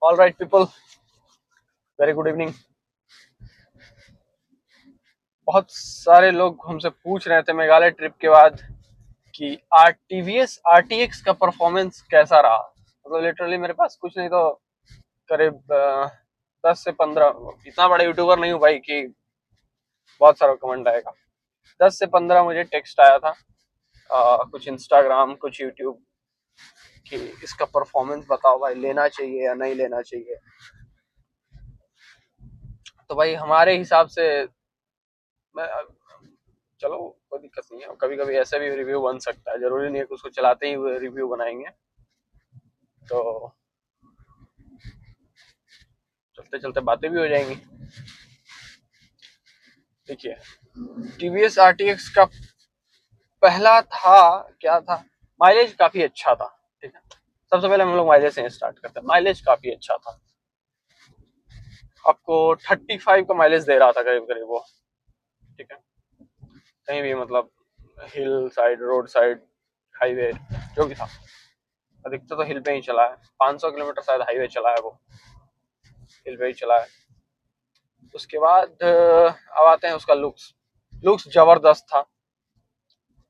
All right people, very good evening. बहुत सारे लोग हमसे पूछ रहे थे मेघालय ट्रिप के बाद कि टीवीएस आरटीएक्स का परफॉर्मेंस कैसा रहा। मतलब लिटरली मेरे पास कुछ नहीं तो करीब 10 से 15, इतना बड़ा यूट्यूबर नहीं हूँ भाई कि बहुत सारा कमेंट आएगा। 10 से 15 मुझे टेक्स्ट आया था, कुछ इंस्टाग्राम कुछ यूट्यूब, कि इसका परफॉर्मेंस बताओ भाई, लेना चाहिए या नहीं लेना चाहिए। तो भाई हमारे हिसाब से मैं चलो कोई दिक्कत नहीं है, कभी कभी ऐसा भी रिव्यू बन सकता है, जरूरी नहीं है कि उसको चलाते ही रिव्यू बनाएंगे। तो चलते चलते बातें भी हो जाएंगी। देखिए, टीवीएस आरटीएक्स का पहला था, क्या था, माइलेज काफी अच्छा था। ठीक है, सबसे पहले हम लोग माइलेज से स्टार्ट करते हैं। माइलेज काफी अच्छा था, आपको 35 का माइलेज दे रहा था करीब करीब वो। ठीक है, कहीं भी मतलब hill side, road side, highway, जो भी था, अधिकतर तो हिल पे ही चला है। 500 किलोमीटर शायद हाईवे चला है वो, हिल पे ही चला है। उसके बाद अब आते हैं उसका लुक्स। लुक्स जबरदस्त था,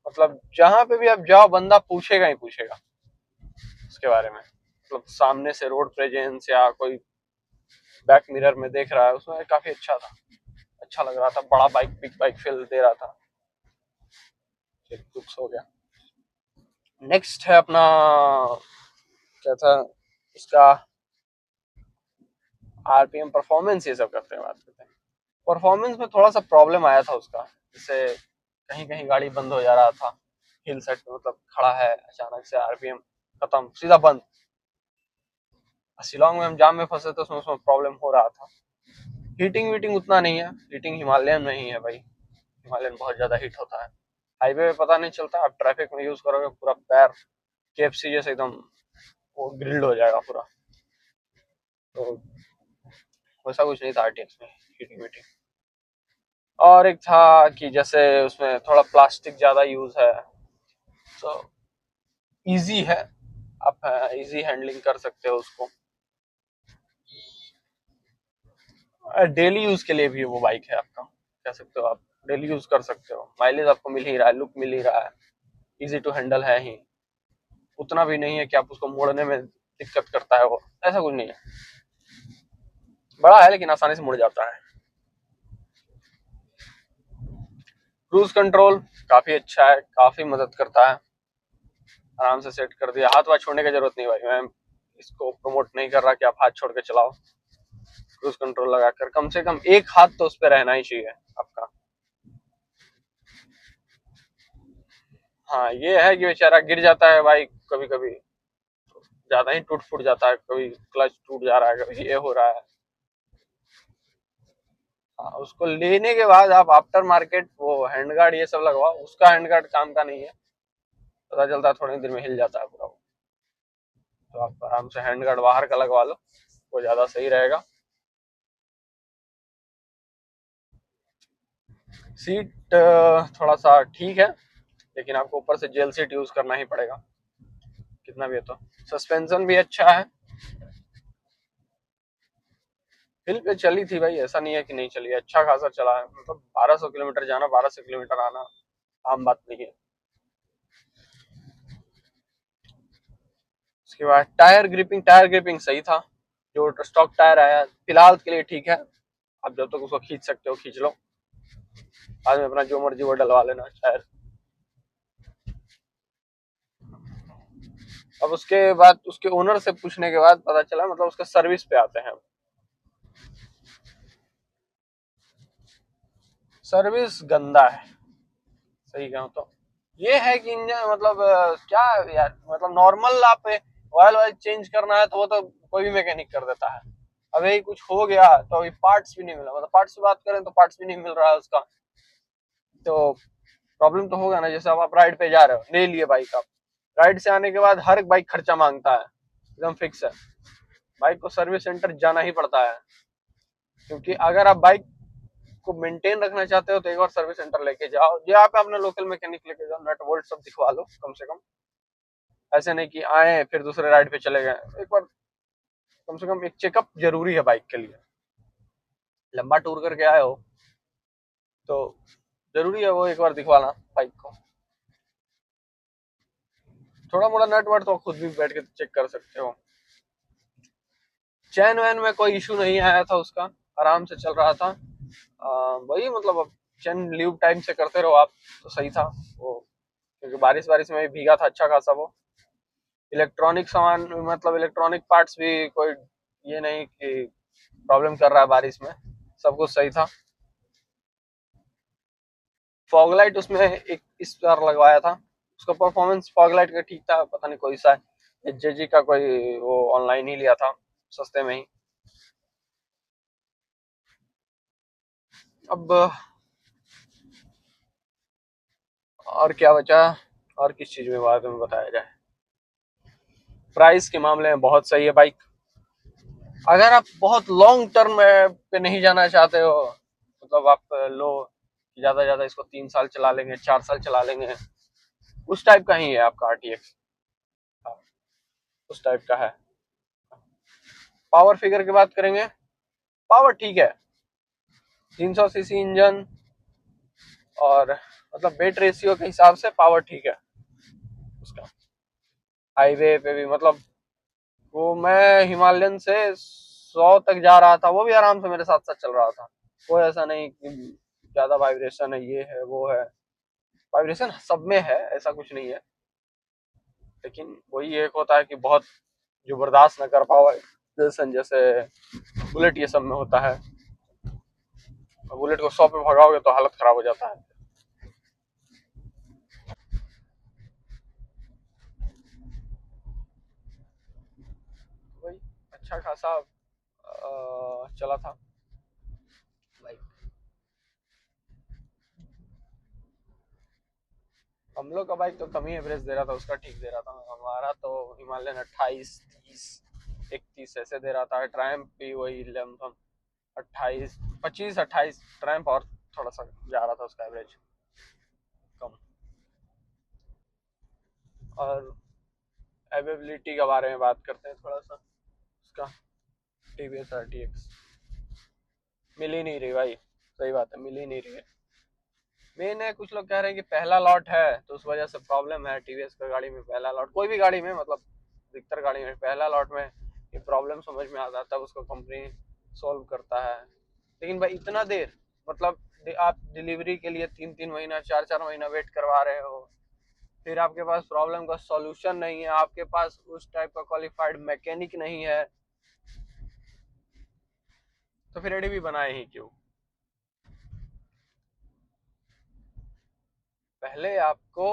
मतलब जहां पे भी आप जाओ बंदा पूछेगा ही पूछेगा उसके बारे में। मतलब सामने से रोड प्रेजेंस या कोई बैक मिरर में देख रहा है, उसमें काफी अच्छा था, अच्छा लग रहा था। बड़ा बाइक, बिग बाइक फील दे रहा था। लुक्स हो गया। नेक्स्ट है अपना, क्या था उसका, आरपीएम, परफॉर्मेंस, ये सब करते हैं, बात करते हैं। परफॉर्मेंस में थोड़ा सा प्रॉब्लम आया था उसका, जैसे कहीं कहीं गाड़ी बंद हो जा रहा था हिल साइड पे, मतलब खड़ा है अचानक से आरपीएम खत्म, सीधा बंद। शिलोंग में हम जाम में फंसे तो उसमें प्रॉब्लम हो रहा था। हीटिंग वीटिंग उतना नहीं है, हीटिंग हिमालयन में ही है भाई, हिमालयन बहुत ज्यादा हीट होता है। हाईवे पे पता नहीं चलता, आप ट्रैफिक में यूज करोगे पूरा पैर केएफसी जैसे एकदम वो ग्रिल्ड हो जाएगा पूरा। तो वैसा कुछ नहीं था आरटीएक्स में, हीटिंग वीटिंग। और एक था कि जैसे उसमें थोड़ा प्लास्टिक ज्यादा यूज है, तो इजी है, आप इजी हैंडलिंग कर सकते हो उसको। डेली यूज के लिए भी वो बाइक है आपका, कह सकते हो आप, डेली यूज कर सकते हो। माइलेज आपको मिल ही रहा है, लुक मिल ही रहा है, इजी टू हैंडल है ही। उतना भी नहीं है कि आप उसको मोड़ने में दिक्कत करता है वो, ऐसा कुछ नहीं है। बड़ा है लेकिन आसानी से मुड़ जाता है। क्रूज कंट्रोल काफी अच्छा है, काफी मदद करता है, आराम से सेट कर दिया। हाथ वाथ छोड़ने की जरूरत नहीं भाई, मैं इसको प्रमोट नहीं कर रहा कि आप हाथ छोड़ के चलाओ। क्रूज कंट्रोल लगाकर कम से कम एक हाथ तो उस पर रहना ही चाहिए आपका। हाँ, ये है कि बेचारा गिर जाता है भाई कभी कभी, ज्यादा ही टूट फूट जाता है, कभी क्लच टूट जा रहा है, कभी ये हो रहा है। हाँ, उसको लेने के बाद आप आफ्टर मार्केट वो हैंड गार्ड ये सब लगवाओ, उसका हैंड गार्ड काम का नहीं है, पता चलता है थोड़ी देर में हिल जाता है पूरा वो। तो आप आराम से हैंड गार्ड बाहर का लगवा लो, वो ज्यादा सही रहेगा। सीट थोड़ा सा ठीक है, लेकिन आपको ऊपर से जेल सीट यूज करना ही पड़ेगा, कितना भी है तो। सस्पेंशन भी अच्छा है, हिल पे चली थी भाई, ऐसा नहीं है कि नहीं चली, अच्छा खासा चला है। मतलब 1200 किलोमीटर जाना, 1200 किलोमीटर आना आम बात नहीं है। उसके बाद टायर ग्रिपिंग सही था, जो स्टॉक टायर आया फिलहाल के लिए ठीक है। आप जब तक उसको खींच सकते हो खींच लो, बाद में अपना जो मर्जी वो डलवा लेना टायर। अब उसके बाद उसके ओनर से पूछने के बाद पता चला, मतलब उसके सर्विस पे आते हैं। सर्विस गंदा है, सही कहूँ तो। ये है कि इंजन मतलब क्या यार, मतलब नॉर्मल आप ऑयल ऑयल चेंज करना है तो वो तो कोई भी मैकेनिक कर देता है। अब यही कुछ हो गया तो अभी पार्ट्स भी नहीं मिला, मतलब पार्ट्स की बात करें तो पार्ट्स भी नहीं मिल रहा है उसका, तो प्रॉब्लम तो होगा ना। जैसे अब आप राइड पे जा रहे हो, ले लिए बाइक आप, राइड से आने के बाद हर एक बाइक खर्चा मांगता है, एकदम फिक्स है, बाइक को सर्विस सेंटर जाना ही पड़ता है। क्योंकि अगर आप बाइक को मेंटेन रखना चाहते हो तो एक बार सर्विस सेंटर लेके जाओ, यहाँ पे अपने लोकल मैकेनिक लेके जाओ, नट बोल्ट सब दिखवा लो कम से कम। ऐसे नहीं कि आए फिर दूसरे राइड पे चले गए, एक बार कम से कम एक चेकअप जरूरी है बाइक के लिए। लंबा टूर करके आए हो तो जरूरी है वो एक बार दिखवाना बाइक को। थोड़ा मोड़ा नट वट तो खुद भी बैठ के चेक कर सकते हो। चैन वैन में कोई इशू नहीं आया था उसका, आराम से चल रहा था। वही मतलब अब चैन लीव टाइम से करते रहो आप तो सही था वो, क्योंकि बारिश बारिश में भी भीगा था अच्छा खासा वो। इलेक्ट्रॉनिक सामान मतलब इलेक्ट्रॉनिक पार्ट्स भी कोई ये नहीं कि प्रॉब्लम कर रहा है बारिश में, सब कुछ सही था। फॉग लाइट उसमें एक इस बार लगवाया था, उसका परफॉर्मेंस फॉग लाइट का ठीक था, पता नहीं कोई सा जेजी का कोई वो ऑनलाइन ही लिया था सस्ते में ही। अब और क्या बचा, और किस चीज में बारे में बताया जाए। प्राइस के मामले में बहुत सही है बाइक। अगर आप बहुत लॉन्ग टर्म पे नहीं जाना चाहते हो, मतलब आप लो ज्यादा ज्यादा इसको 3 साल चला लेंगे 4 साल चला लेंगे, उस टाइप का ही है आपका RTX। उस टाइप का है। पावर फिगर की बात करेंगे, पावर ठीक है, 300 सीसी इंजन, और मतलब वेट रेशियो के हिसाब से पावर ठीक है उसका। हाईवे पे भी मतलब वो मैं हिमालयन से 100 तक जा रहा था, वो भी आराम से मेरे साथ साथ चल रहा था। कोई ऐसा नहीं कि ज्यादा वाइब्रेशन है, ये है वो है। वाइब्रेशन सब में है, ऐसा कुछ नहीं है, लेकिन वही एक होता है कि बहुत जो बर्दाश्त न कर पाओ वाइब्रेशन, जैसे बुलेट ये सब में होता है। बुलेट को 100 पे भगाओगे तो हालत खराब हो जाता है। वही अच्छा खासा चला था बाइक। हम लोग का बाइक तो कम ही एवरेज दे रहा था, उसका ठीक दे रहा था। हमारा तो हिमालयन 28 30 31 ऐसे दे रहा था। ट्रायम्फ भी वही लमसम 28 25 28, ट्रायम्फ और थोड़ा सा जा रहा था उसका एवरेज कम। और अवेबिलिटी के बारे में बात करते हैं थोड़ा सा। उसका TVS RTX मिल ही नहीं रही भाई, सही बात है, मिल ही नहीं रही है। मेन है कुछ लोग कह रहे हैं कि पहला लॉट है तो उस वजह से प्रॉब्लम है। TVS का गाड़ी में पहला लॉट, कोई भी गाड़ी में मतलब अधिकतर गाड़ी में पहला लॉट में ये प्रॉब्लम समझ में आता है, तब उसको कंपनी सॉल्व करता है। लेकिन भाई इतना देर, मतलब आप डिलीवरी के लिए 3 3 महीना 4 4 महीना वेट करवा रहे हो, फिर आपके पास प्रॉब्लम का सॉल्यूशन नहीं है, आपके पास उस टाइप का क्वालिफाइड मैकेनिक नहीं है, तो फिर एडीबी बनाए ही क्यों। पहले आपको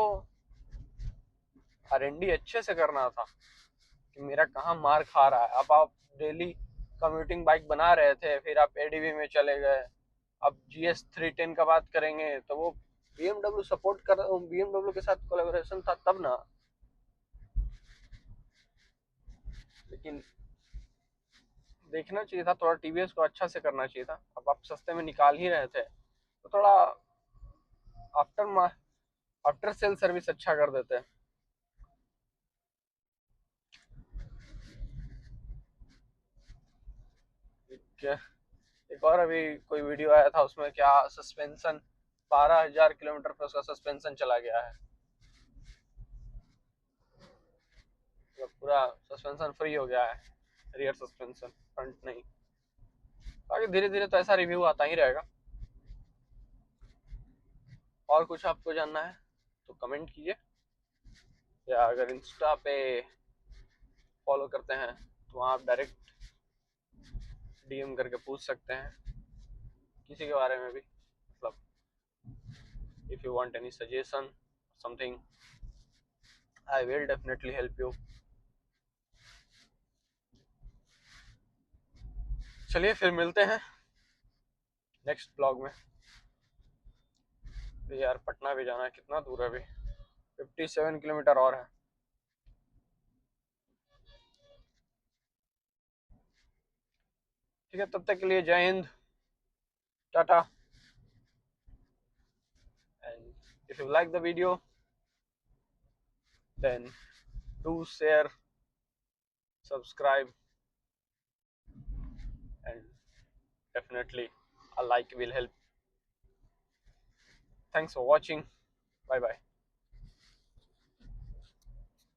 R&D अच्छे से करना था कि मेरा कहाँ मार खा रहा है। अब आप डेली कम्यूटिंग बाइक बना रहे थे, फिर आप एडीबी में चले गए। अब GS 310 का बात करेंगे तो वो BMW सपोर्ट कर, BMW के साथ कोलैबोरेशन था तब ना। लेकिन देखना चाहिए था थोड़ा, TVS को अच्छा से करना चाहिए था। अब आप सस्ते में निकाल ही रहे थे तो थोड़ा आफ्टर आफ्टर सेल सर्विस अच्छा कर देते। एक और अभी कोई वीडियो आया था, उसमें क्या सस्पेंशन 12,000 किलोमीटर पे उसका सस्पेंशन चला गया है, तो पूरा सस्पेंशन फ्री हो गया है, रियर सस्पेंशन, फ्रंट नहीं। बाकी धीरे धीरे तो ऐसा रिव्यू आता ही रहेगा। और कुछ आपको जानना है तो कमेंट कीजिए, या अगर इंस्टा पे फॉलो करते हैं तो वहाँ आप डायरेक्ट DM करके पूछ सकते हैं किसी के बारे में भी, मतलब if you want any suggestion something, I will definitely help you. चलिए फिर मिलते हैं नेक्स्ट ब्लॉग में। यार पटना भी जाना है, कितना दूर है अभी, 57 किलोमीटर और है। ठीक है, तब तक के लिए जय Hind, Tata. And if you like the video then do share, subscribe definitely a like will help. Thanks for watching. Bye bye.